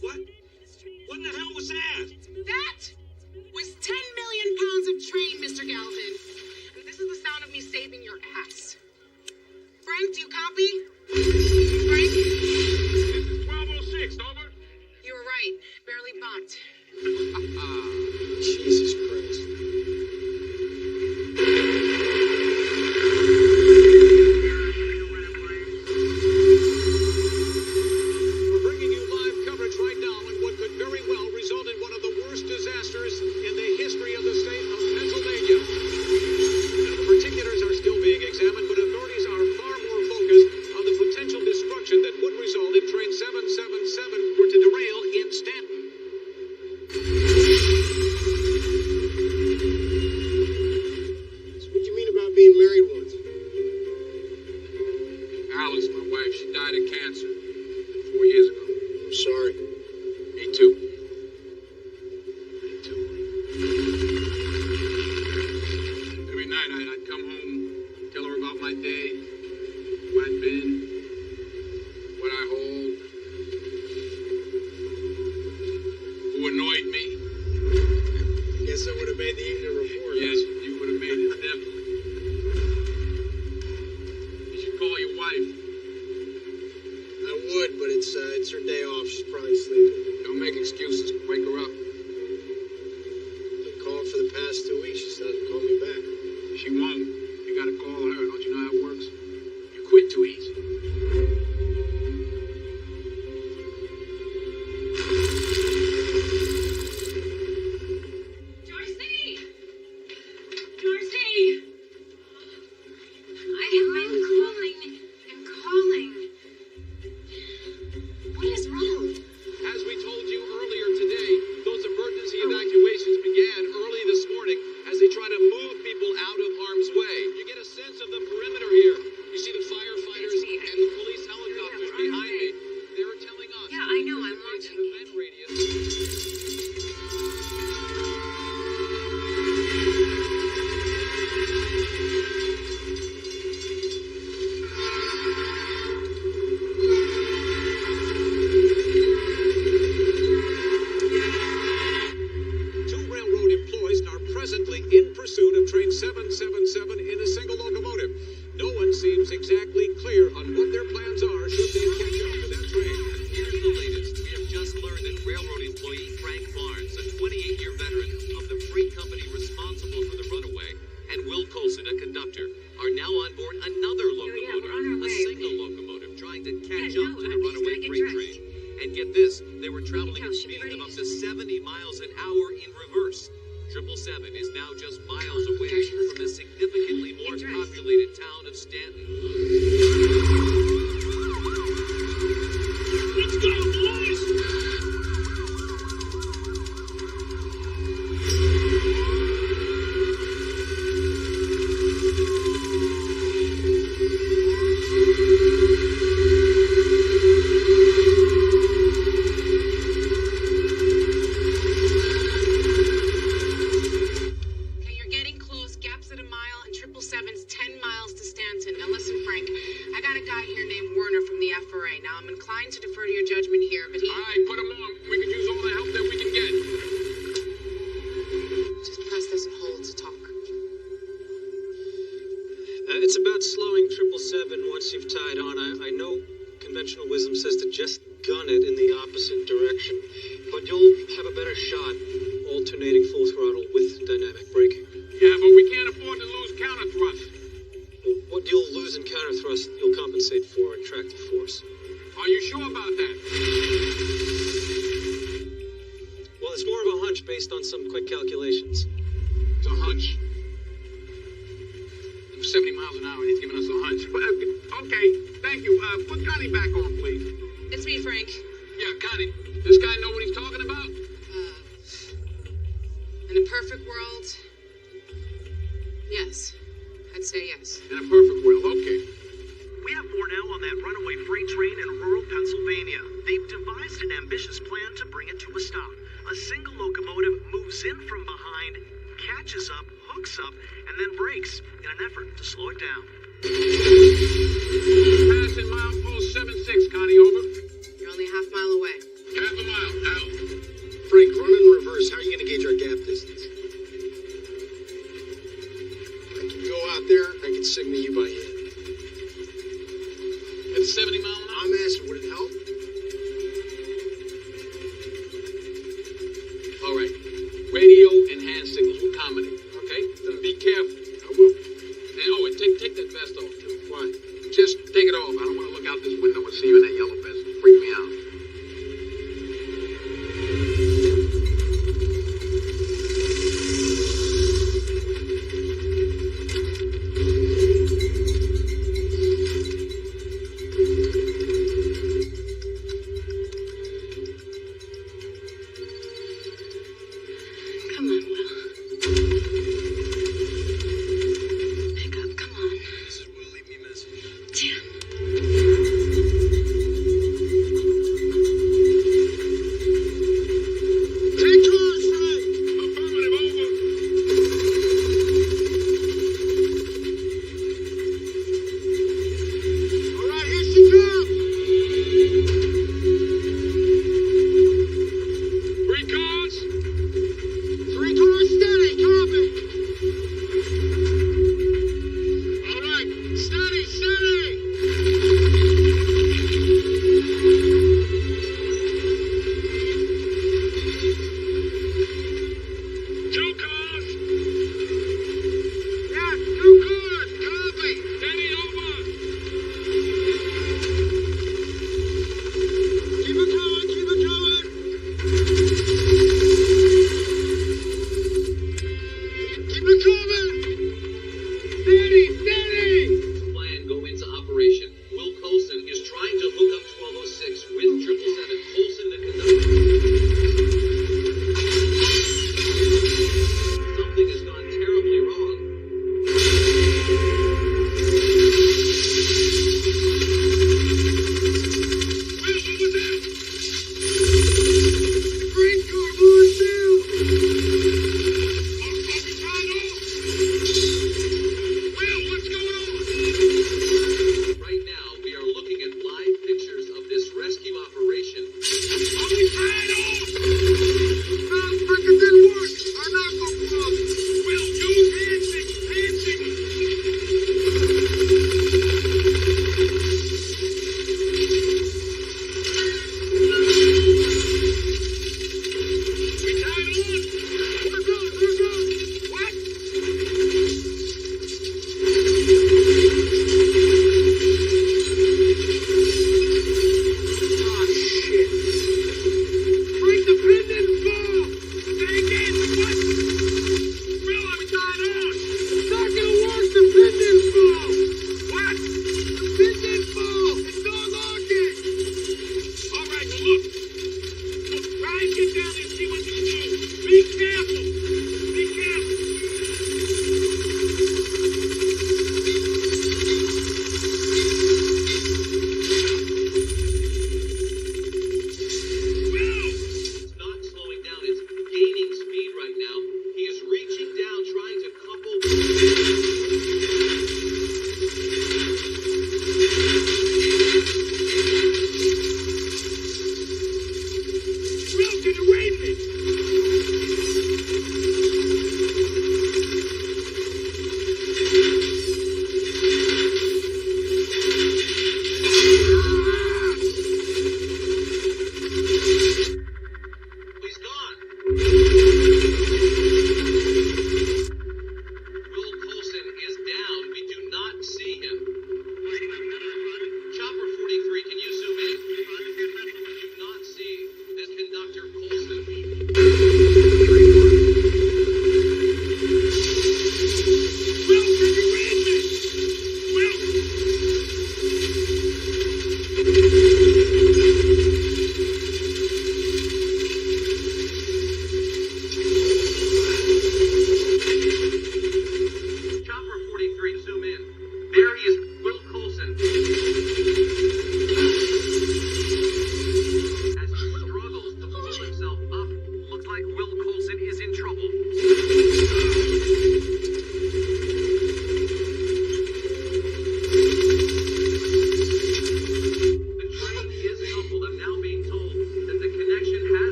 What? What in the hell was that? That was 10 million pounds of train, Mr. Galvin. And this is the sound of me saving your ass. Frank, do you copy? Frank? This is 1206, over. You were right. Barely bumped. Jesus Christ. We're bringing you live coverage right now on what could very well result in one of the worst disasters in the history of the state of Pennsylvania. Now, the particulars are still being examined, but authorities are far more focused on the potential destruction that would result if train 777 were to derail in Stanton. So what do you mean about being married once? Alice, my wife, she died of cancer 4 years ago. I'm sorry. Me too. Every night I'd come home, tell her about my day, who I'd been, what I hold, who annoyed me. Guess I would have made the evening report. Yes, you would have made it, definitely. You should call your wife. I would, but it's her day off. She's probably sleeping. Don't make excuses. Wake her up. Been calling for the past 2 weeks. She still hasn't called me back. She won't. You gotta call her. Don't you know how it works? You quit too easy. Darcy! Darcy! I have been calling and calling. What is wrong? As we told you earlier today, those emergency evacuations began early this morning as they try to move people out of harm's way. You get a sense of the perimeter here. You see the firefighters and the police helicopters behind me. They were telling us. Yeah, I know. I'm watching it. Event radius. Two railroad employees are presently in pursuit of train 777 in a single locomotive. No one seems exactly clear on what their plans are should they catch up to that train. Here's the latest. We have just learned that railroad employee Frank Barnes, a 28-year veteran of the freight company responsible for the runaway, and Will Colson, a conductor, are now on board another locomotive, a single locomotive, trying to catch up to the runaway freight train. And get this, they were traveling at speeds of up to 70 miles an hour in reverse. 777 is now just miles away from the significantly more populated town of Stanton. Let's go, boys! requires shot, alternating full throttle with dynamic braking. Yeah, but we can't afford to lose counter thrust. Well, what you'll lose in counter thrust, you'll compensate for in tractive force. Are you sure about that? Well, it's more of a hunch based on some quick calculations. It's a hunch. 70 miles an hour, he's giving us a hunch. But, okay, thank you. Put Connie back on, please. It's me, Frank. Yeah, Connie. This guy know what he's talking about? In a perfect world, yes. I'd say yes. In a perfect world, okay. We have more now on that runaway freight train in rural Pennsylvania. They've devised an ambitious plan to bring it to a stop. A single locomotive moves in from behind, catches up, hooks up, and then brakes in an effort to slow it down. Passing milepost 76, Connie, over. You're only a half mile away. Half a mile, out. Frank, run in reverse. How are you going to gauge our gap distance? I can go out there. I can signal you by hand. At 70 miles an hour? I'm asking, would it help? All right. Radio and hand signals will accommodate, okay? Be careful. I will. And take that vest off, too. Why? Just take it off. I don't want to look out this window and see you in that yellow vest. It'll freak me out. Come on, Will.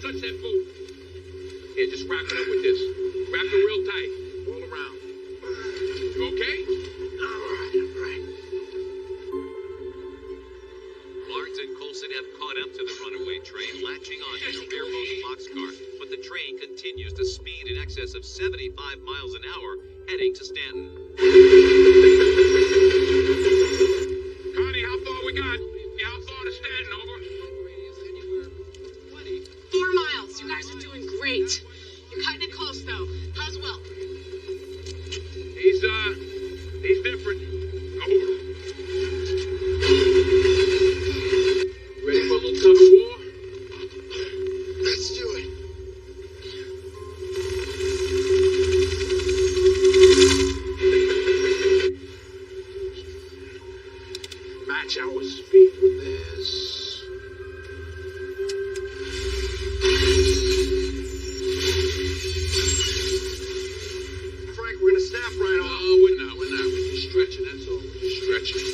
touch that boot. Here, just wrap it up with this. Wrap it real tight, all around. You okay? All right. Lawrence and Colson have caught up to the runaway train, latching onto the rearmost boxcar, but the train continues to speed in excess of 75 miles an hour, heading to Stanton. Connie, how far we got? How far to Stanton, over? 4 miles. You guys are doing great. You're cutting it close, though. How's Will? He's different. Over. Ready for a little tug of war? Let's do it. Match our speed with this. Frank, we're gonna snap right off. No, we're not. We're just stretching, that's all. We're just stretching.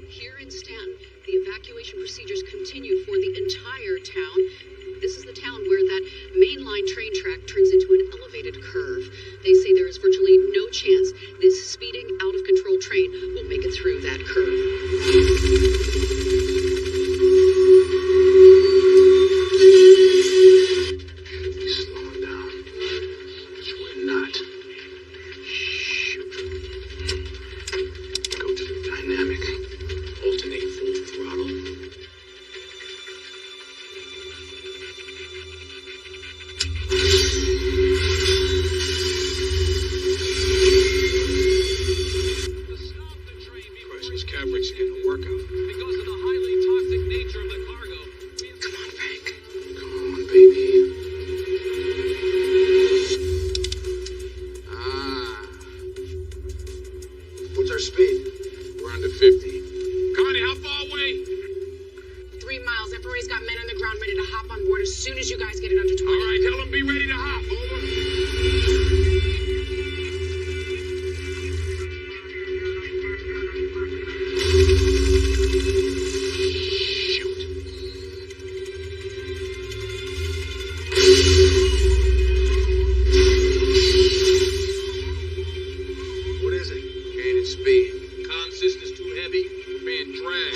Here in Stanton, the evacuation procedures continue for the entire town. This is the town where that mainline train track turns into an elevated curve. They say there is virtually no chance this speeding, out-of-control train will make it through that curve. Slowing down. Which we're not. Shoot. Go to the dynamic. Alternate full throttle. These Cavricks are getting a workout. Because of the highly toxic nature of the cargo, Come on, Frank. Come on, baby. What's our speed? We're under 50. Connie, how far away? 3 miles. FRA's got men on the ground ready to hop on board as soon as you guys get it under 20. All right, tell them be ready to hop. Over. What is it? Gaining speed. Comm system's too heavy. We're being dragged.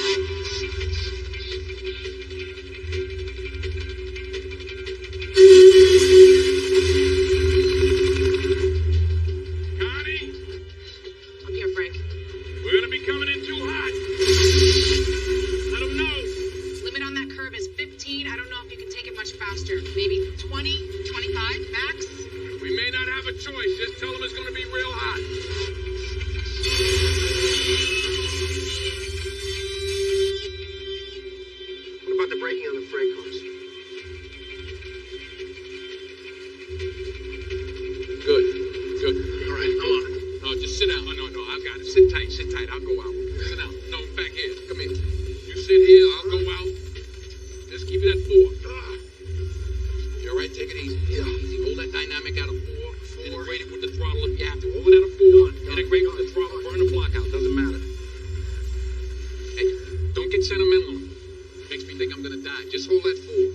Connie, I'm here, Frank. we're gonna be coming in too hot. Let them know. Limit on that curve is 15. I don't know if you can take it much faster. Maybe 20, 25 max. We may not have a choice. Just tell them it's gonna be real hot. What about the braking on the freight cars? Good. All right, come on. No, just sit down. No, I've got it. Sit tight. I'll go out. Sit down. No, back here. Come here. You sit here, I'll go out. Just keep it at 4. You all right? Take it easy. Yeah. Easy. Hold that dynamic out of 4. Integrate it with the throttle if you have to. Hold it out of 4. Integrate with the throttle. Burn the block out. Doesn't matter. Hey, don't get sentimental. Makes me think I'm gonna die. Just hold that 4.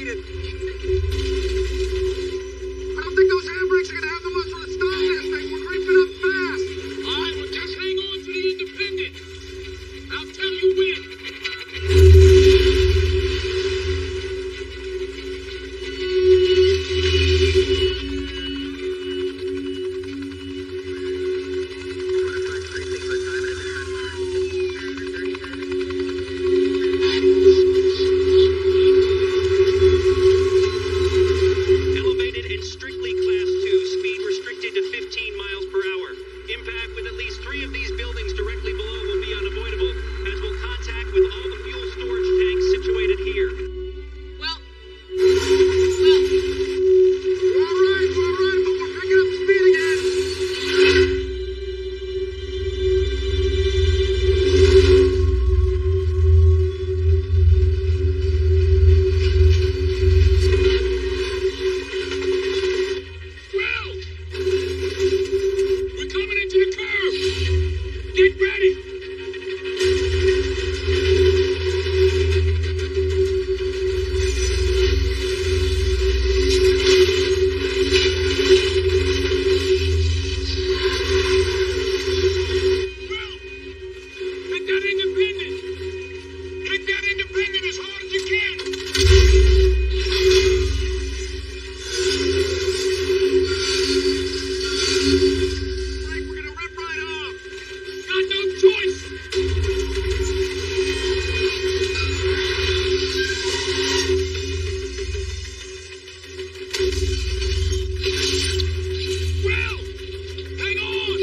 eat it. I don't think those handbrakes are gonna have the muscle to stop this thing. We're creeping up fast. All right, well, just hang on to the Independent. I'll tell you when. Elevated and strictly Class 2, speed restricted to 15 miles per hour. Impact with at least 3 of these buildings directly below will be unavoidable, as will contact with all the fuel storage tanks situated here. Well, We're all right, but we're picking up speed again. Well, we're coming into the curve. Get ready. Well, hit that Independent. Hit that Independent as hard as you can. Frank, we're gonna rip right off. Got no choice. Well, hang on.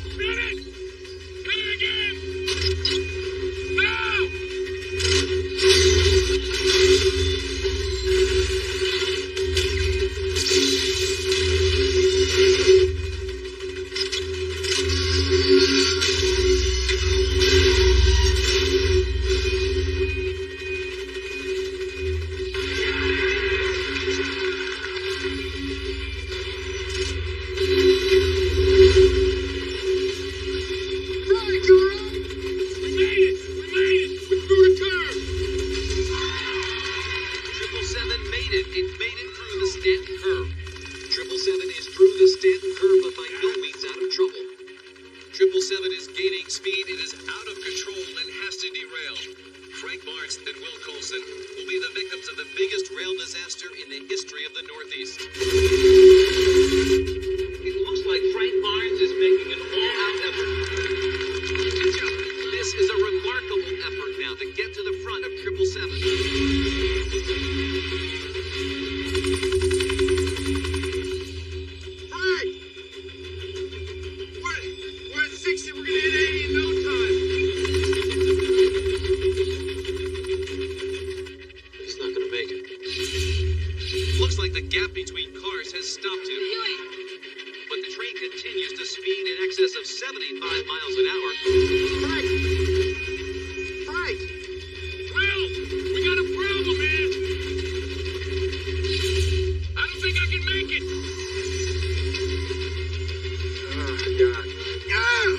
Spin it. Spin it again. Now. Frank, you all right? We made it. We made it. We're through the curve. 777 made it. It made it through the Stanton curve. 777 is through the Stanton curve, but by no means out of trouble. 777 is gaining speed. It is out of control and has to derail. Frank Barnes and Will Coulson will be the victims of the biggest rail disaster in the history of the Northeast. It looks like Frank Barnes is making an all-out effort. This is a remarkable effort now to get to the front of 777. Frank! We're at 60. We're gonna hit 80 in no time. He's not gonna make it. Looks like the gap between cars has stopped him. But the train continues to speed in excess of 75 miles an hour. Frank! Frank! Well, we got a problem, man. I don't think I can make it. Oh, God. Ah!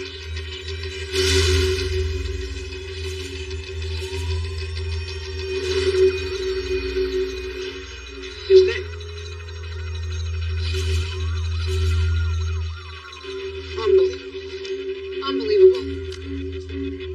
He's dead. unbelievable. Unbelievable.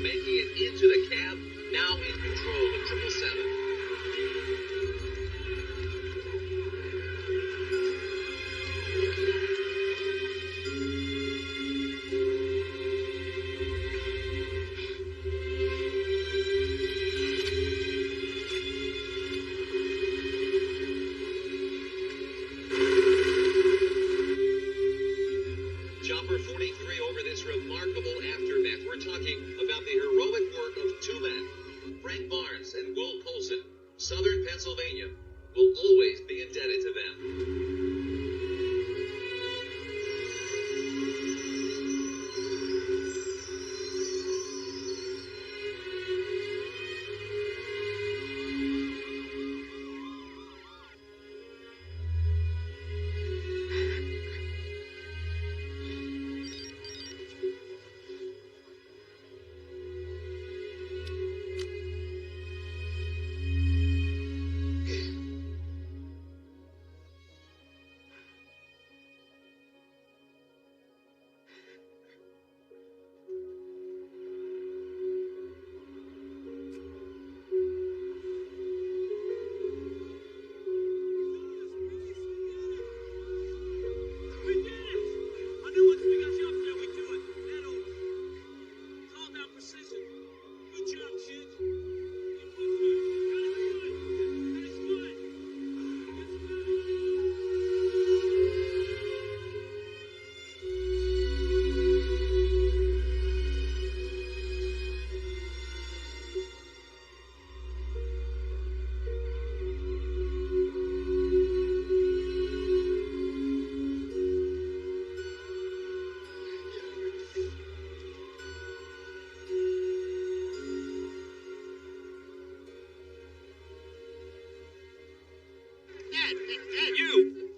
making it into the cab, now in control of 777. Chopper 43 over this remarkable aftermath. We're talking about the heroic work of two men, Frank Barnes and Will Polson. Southern Pennsylvania will always be indebted to them.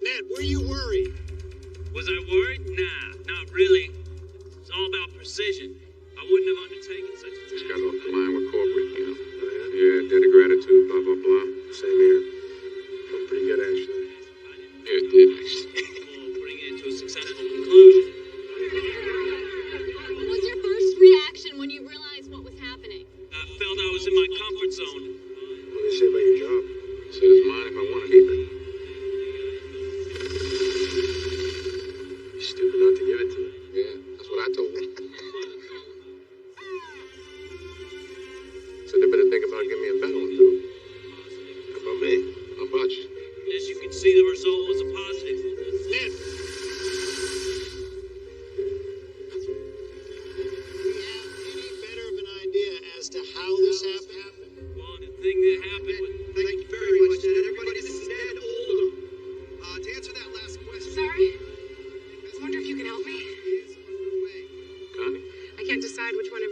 Ned, were you worried? Was I worried? Nah, not really. It's all about precision. I wouldn't have undertaken such a task. Just got off the line with corporate, you know. Yeah, debt of gratitude, blah, blah, blah. Same here. Felt pretty good, actually. Yeah, it did. Putting it to a successful conclusion. What was your first reaction when you realized what was happening? I felt I was in my comfort zone. What did they say about your job? I said it's mine if I want to keep it. You're stupid not to give it to me. Yeah, that's what I told him. So they better think about giving me a better one, too. How about me? How about you? As you can see, the result was a positive. Ned! As to how this happened? Well, the thing that happened was... Thank you very much, Ned. Everybody, this is Ned Oldham. To answer that last question... Sorry? I wonder if you can help me? Connie? I can't decide which one